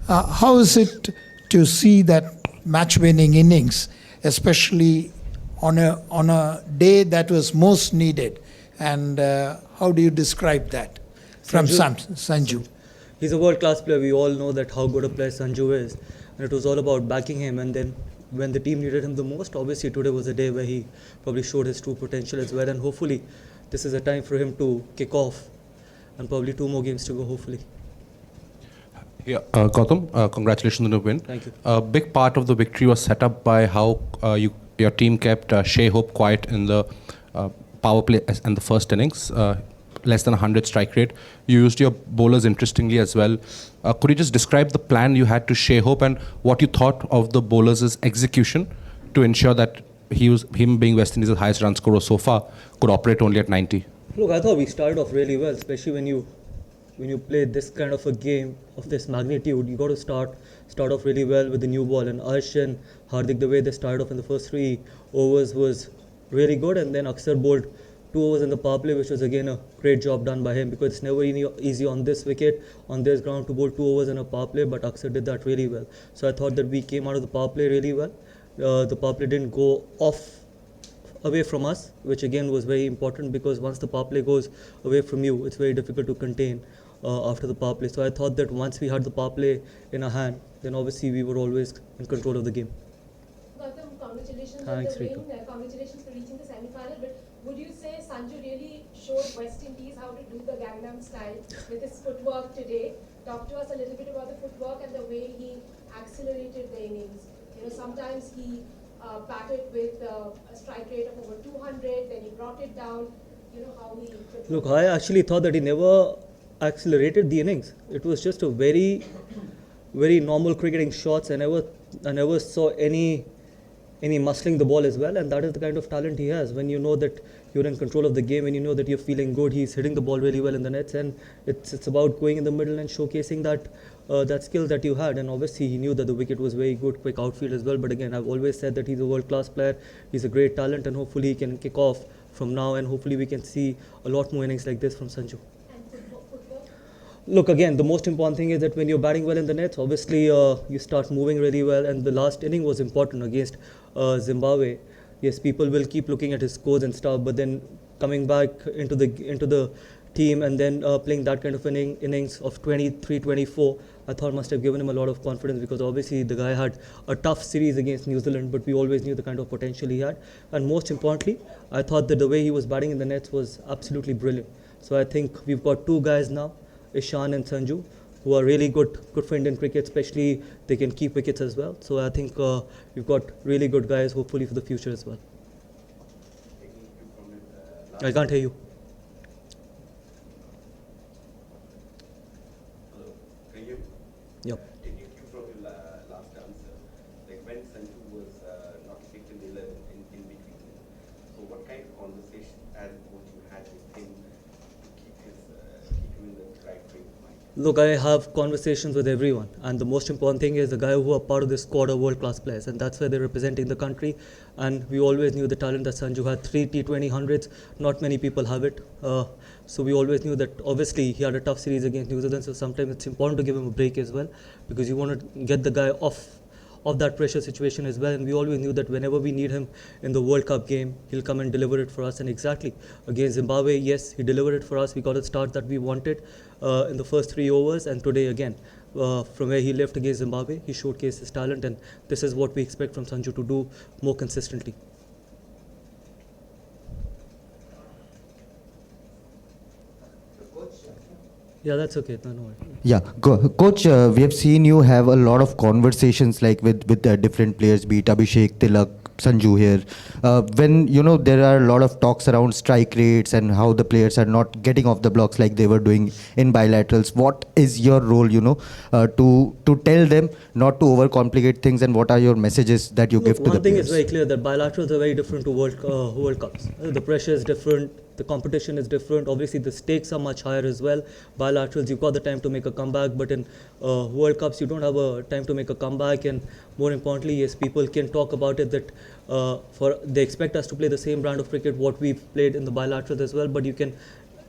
How is it to see that match-winning innings, especially on a day that was most needed? And how do you describe that from Sanju? He's a world-class player. We all know that how good a player Sanju is, and it was all about backing him. And then when the team needed him the most, obviously today was a day where he probably showed his true potential as well. And hopefully, this is a time for him to kick off, and probably 2 more games to go. Hopefully. Yeah, Gautam, congratulations on the win. Thank you. A big part of the victory was set up by how your team kept Shea Hope quiet in the power play and the first innings. Less than 100 strike rate. You used your bowlers interestingly as well. Could you just describe the plan you had to Shea Hope and what you thought of the bowlers' execution to ensure that him being West Indies' highest run scorer so far could operate only at 90? Look, I thought we started off really well, especially when you play this kind of a game of this magnitude. You got to start off really well with the new ball. And Arsh and Hardik, the way they started off in the first 3 overs was really good. And then Aksar bowled 2 overs in the power play, which was again a great job done by him, because it's never easy on this wicket, on this ground, to bowl 2 overs in a power play, but Aksar did that really well. So I thought that we came out of the power play really well. The power play didn't go away from us, which again was very important, because once the power play goes away from you, it's very difficult to contain after the power play. So I thought that once we had the power play in our hand, then obviously we were always in control of the game. Gautam, congratulations Thanks, on the Ritu. win. Congratulations for reaching the semi-final. But would you say Sanju really showed West Indies how to do the Gangnam style with his footwork today? Talk to us a little bit about the footwork and the way he accelerated the innings. Sometimes he batted with a strike rate of over 200, then he brought it down. How he... Look, I actually thought that he never accelerated the innings. It was just a very, very normal cricketing shots. I never saw any muscling the ball as well, and that is the kind of talent he has. When you know that you're in control of the game and you know that you're feeling good, he's hitting the ball really well in the nets, and it's about going in the middle and showcasing that skill that you had. And obviously he knew that the wicket was very good, quick outfield as well. But again, I've always said that he's a world-class player. He's a great talent, and hopefully he can kick off from now, and hopefully we can see a lot more innings like this from Sanju. Look, again, the most important thing is that when you're batting well in the nets, obviously you start moving really well, and the last inning was important against Zimbabwe. Yes, people will keep looking at his scores and stuff, but then coming back into the team and then playing that kind of innings of 23-24, I thought must have given him a lot of confidence, because obviously the guy had a tough series against New Zealand, but we always knew the kind of potential he had. And most importantly, I thought that the way he was batting in the nets was absolutely brilliant. So I think we've got 2 guys now, Ishan and Sanju, who are really good for Indian cricket, especially they can keep wickets as well. So I think we've got really good guys, hopefully for the future as well. I can't hear you. Hello, can you? Yep. Taking you from your last answer, like when Sanju was not picked in the 11 in between, so what kind of conversation as a coach you had with him to keep him in the right frame of mind? Look, I have conversations with everyone, and the most important thing is the guy who are part of this squad are world-class players, and that's where they're representing the country. And we always knew the talent that Sanju had. 3 T20 hundreds, not many people have it. So we always knew that obviously he had a tough series against New Zealand, so sometimes it's important to give him a break as well, because you want to get the guy off that pressure situation as well. And we always knew that whenever we need him in the World Cup game, he'll come and deliver it for us. And exactly against Zimbabwe, yes, he delivered it for us. We got a start that we wanted in the first 3 overs, and today again, from where he left against Zimbabwe, he showcased his talent, and this is what we expect from Sanju to do more consistently. Yeah, that's okay. No worries. Yeah, Coach, we have seen you have a lot of conversations like with different players, be it Abhishek, Tilak, Sanju here. When, there are a lot of talks around strike rates and how the players are not getting off the blocks like they were doing in bilaterals, what is your role, to tell them not to overcomplicate things, and what are your messages that you give to the One thing players? is very clear, that bilaterals are very different to World Cups. The pressure is different. The competition is different. Obviously, the stakes are much higher as well. Bilaterals, you've got the time to make a comeback, but in World Cups, you don't have a time to make a comeback. And more importantly, yes, people can talk about it that they expect us to play the same brand of cricket what we've played in the bilaterals as well. But you can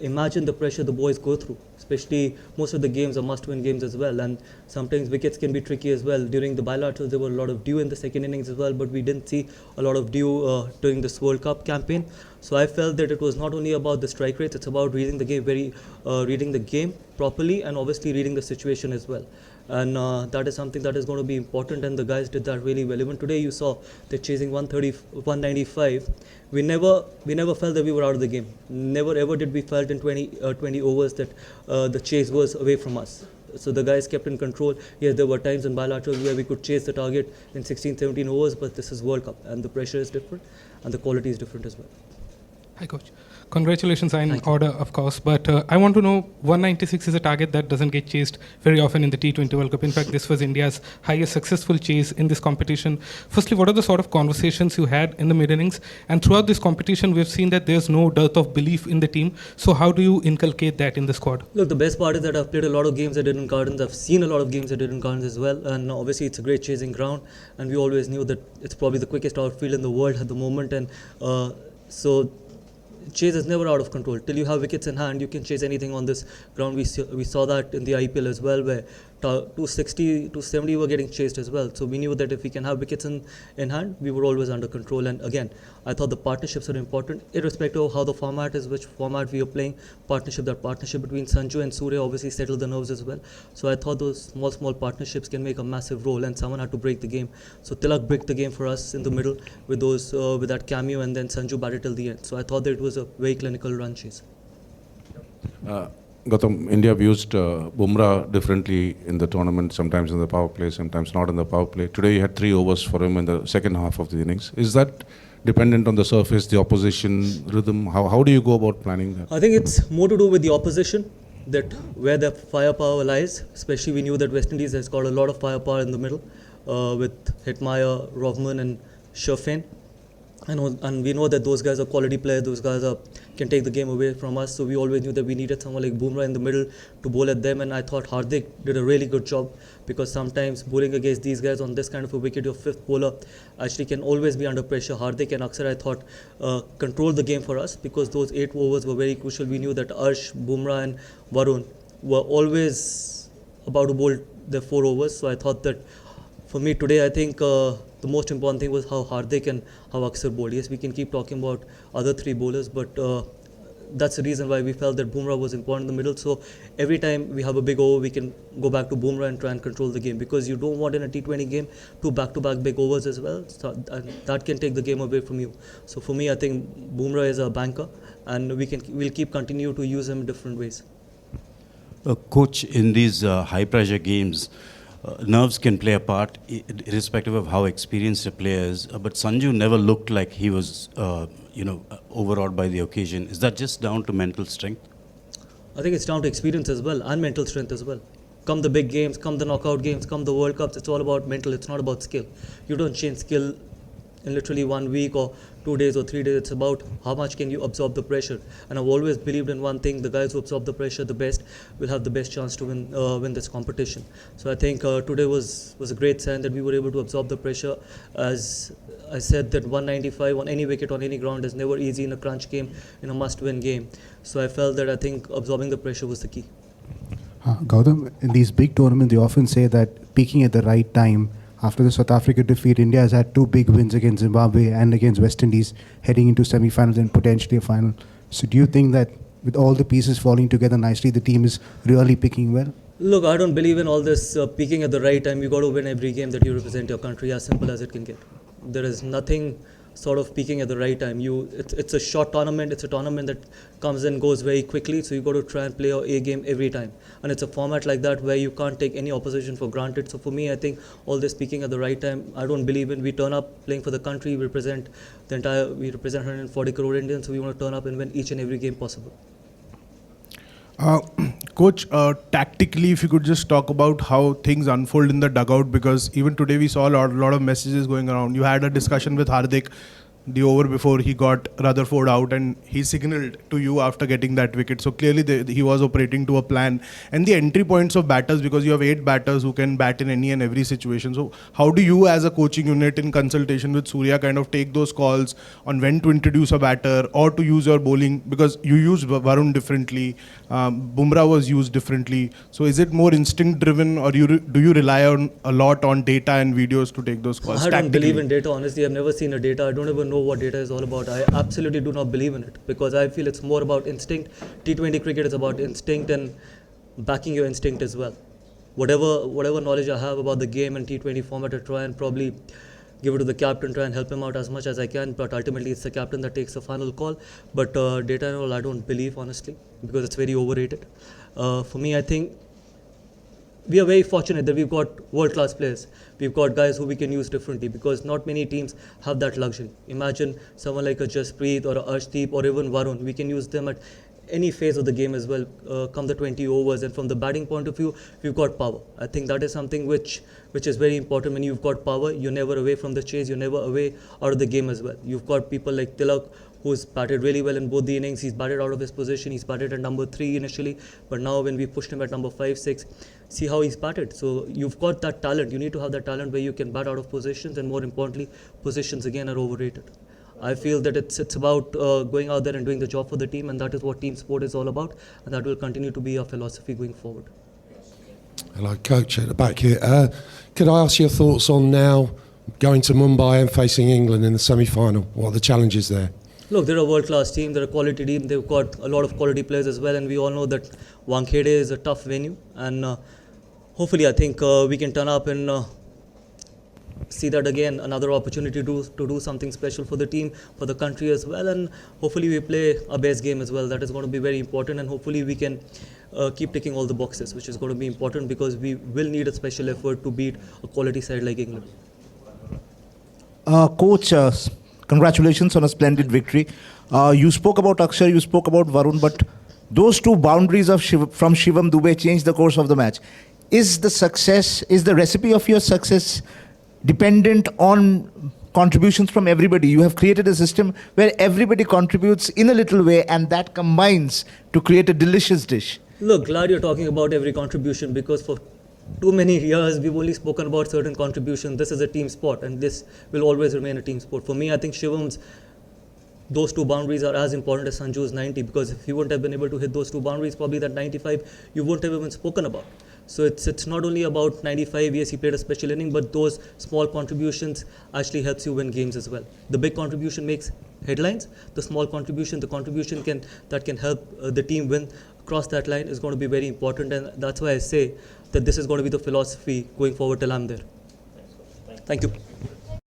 imagine the pressure the boys go through. Especially most of the games are must-win games as well, and sometimes wickets can be tricky as well. During the bilaterals, there were a lot of dew in the second innings as well, but we didn't see a lot of dew during this World Cup campaign. So I felt that it was not only about the strike rates; it's about reading the game reading the game properly, and obviously reading the situation as well. And that is something that is going to be important, and the guys did that really well. Even today, you saw they're chasing 130, 195. We never felt that we were out of the game. Never ever did we felt in 20 overs that the chase was away from us. So the guys kept in control. Yes, there were times in bilaterals where we could chase the target in 16, 17 overs, but this is World Cup, and the pressure is different, and the quality is different as well. Hi, Coach. Congratulations on Thank you. order, of course. But I want to know, 196 is a target that doesn't get chased very often in the T20 World Cup. In fact, this was India's highest successful chase in this competition. Firstly, what are the sort of conversations you had in the mid-innings? And throughout this competition, we've seen that there's no dearth of belief in the team. So how do you inculcate that in the squad? Look, the best part is that I've played a lot of games at Eden Gardens. I've seen a lot of games at Eden Gardens as well. And obviously, it's a great chasing ground. And we always knew that it's probably the quickest outfield in the world at the moment. And so chase is never out of control. Till you have wickets in hand, you can chase anything on this ground. We saw that in the IPL as well, where 260, 270 were getting chased as well. So we knew that if we can have wickets in hand, we were always under control. And again, I thought the partnerships are important, irrespective of how the format is, which format we are playing. That partnership between Sanju and Surya obviously settled the nerves as well. So I thought those small partnerships can make a massive role, and someone had to break the game. So Tilak broke the game for us in the middle with with that cameo, and then Sanju batted till the end. So I thought that it was a very clinical run chase. Gautam, India have used Bumrah differently in the tournament, sometimes in the power play, sometimes not in the power play. Today you had 3 overs for him in the second half of the innings. Is that dependent on the surface, the opposition rhythm? How do you go about planning that? I think it's more to do with the opposition, that where the firepower lies. Especially we knew that West Indies has got a lot of firepower in the middle with Hetmeyer, Rovman and Sherfane. And we know that those guys are quality players. Those guys can take the game away from us. So we always knew that we needed someone like Bumrah in the middle to bowl at them. And I thought Hardik did a really good job, because sometimes bowling against these guys on this kind of a wicket, your fifth bowler actually can always be under pressure. Hardik and Aksar, I thought, controlled the game for us, because those 8 overs were very crucial. We knew that Arsh, Bumrah and Varun were always about to bowl their 4 overs. So I thought that for me today, I think the most important thing was how Hardik and how Aksar bowled. Yes, we can keep talking about other 3 bowlers, but that's the reason why we felt that Bumrah was important in the middle. So every time we have a big over, we can go back to Bumrah and try and control the game, because you don't want in a T20 game 2 back-to-back big overs as well. So that can take the game away from you. So for me, I think Bumrah is a banker, and we'll continue to use him in different ways. Coach, in these high-pressure games, nerves can play a part, irrespective of how experienced a player is. But Sanju never looked like he was, overawed by the occasion. Is that just down to mental strength? I think it's down to experience as well, and mental strength as well. Come the big games, come the knockout games, come the World Cups, it's all about mental, it's not about skill. You don't change skill in literally 1 week or 2 days or 3 days. It's about how much can you absorb the pressure. And I've always believed in one thing: the guys who absorb the pressure the best will have the best chance to win this competition. So I think today was a great sign that we were able to absorb the pressure. As I said, that 195 on any wicket on any ground is never easy in a crunch game, in a must-win game. So I felt that I think absorbing the pressure was the key. Gautam, in these big tournaments, they often say that peaking at the right time. After the South Africa defeat, India has had 2 big wins against Zimbabwe and against West Indies, heading into semi-finals and potentially a final. So do you think that with all the pieces falling together nicely, the team is really picking well? Look, I don't believe in all this peaking at the right time. You got to win every game that you represent your country, as simple as it can get. There is nothing sort of peaking at the right time. It's a short tournament. It's a tournament that comes and goes very quickly. So you got to try and play your A game every time. And it's a format like that where you can't take any opposition for granted. So for me, I think all this peaking at the right time, I don't believe in. We turn up playing for the country. We represent 140 crore Indians. So we want to turn up and win each and every game possible. Coach, tactically, if you could just talk about how things unfold in the dugout, because even today we saw a lot of messages going around. You had a discussion with Hardik the over before he got Rutherford out, and he signaled to you after getting that wicket. So clearly he was operating to a plan. And the entry points of batters, because you have 8 batters who can bat in any and every situation. So how do you as a coaching unit in consultation with Surya kind of take those calls on when to introduce a batter or to use your bowling? Because you use Varun differently, Bumrah was used differently. So is it more instinct driven, or do you rely on a lot on data and videos to take those calls? I don't believe in data, honestly. I've never seen a data. I don't even know what data is all about. I absolutely do not believe in it, because I feel it's more about instinct. T20 cricket is about instinct and backing your instinct as well. Whatever knowledge I have about the game and T20 format, I try and probably give it to the captain, try and help him out as much as I can, but ultimately it's the captain that takes the final call. But data and all, I don't believe, honestly, because it's very overrated. For me, I think we are very fortunate that we've got world-class players. We've got guys who we can use differently, because not many teams have that luxury. Imagine someone like a Jasprit or a Arshdeep or even Varun. We can use them at any phase of the game as well, come the 20 overs. And from the batting point of view, we've got power. I think that is something which is very important. When you've got power, you're never away from the chase, you're never away out of the game as well. You've got people like Tilak, who's batted really well in both the innings. He's batted out of his position. He's batted at number 3 initially, but now when we pushed him at number 5, 6, see how he's batted. So you've got that talent. You need to have that talent where you can bat out of positions, and more importantly, positions again are overrated. I feel that it's about going out there and doing the job for the team, and that is what team sport is all about, and that will continue to be our philosophy going forward. Hello, Coach, at the back here. Could I ask your thoughts on now going to Mumbai and facing England in the semi-final? What are the challenges there? Look, they're a world-class team, they're a quality team, they've got a lot of quality players as well, and we all know that Wankhede is a tough venue, and hopefully I think we can turn up and see that again, another opportunity to do something special for the team, for the country as well, and hopefully we play our best game as well. That is going to be very important, and hopefully we can keep ticking all the boxes, which is going to be important, because we will need a special effort to beat a quality side like England. Coach, congratulations on a splendid victory. You spoke about Akshar, you spoke about Varun, but those 2 boundaries from Shivam Dube changed the course of the match. Is the recipe of your success dependent on contributions from everybody? You have created a system where everybody contributes in a little way, and that combines to create a delicious dish. Look, glad you're talking about every contribution, because for too many years we've only spoken about certain contributions. This is a team sport, and this will always remain a team sport. For me, I think Shivam's those 2 boundaries are as important as Sanju's 90, because if he wouldn't have been able to hit those 2 boundaries, probably that 95 you wouldn't have even spoken about. So it's not only about 95, yes, he played a special inning, but those small contributions actually helps you win games as well. The big contribution makes headlines. The small contribution, that can help the team win across that line is going to be very important, and that's why I say that this is going to be the philosophy going forward till I'm there. Thank you.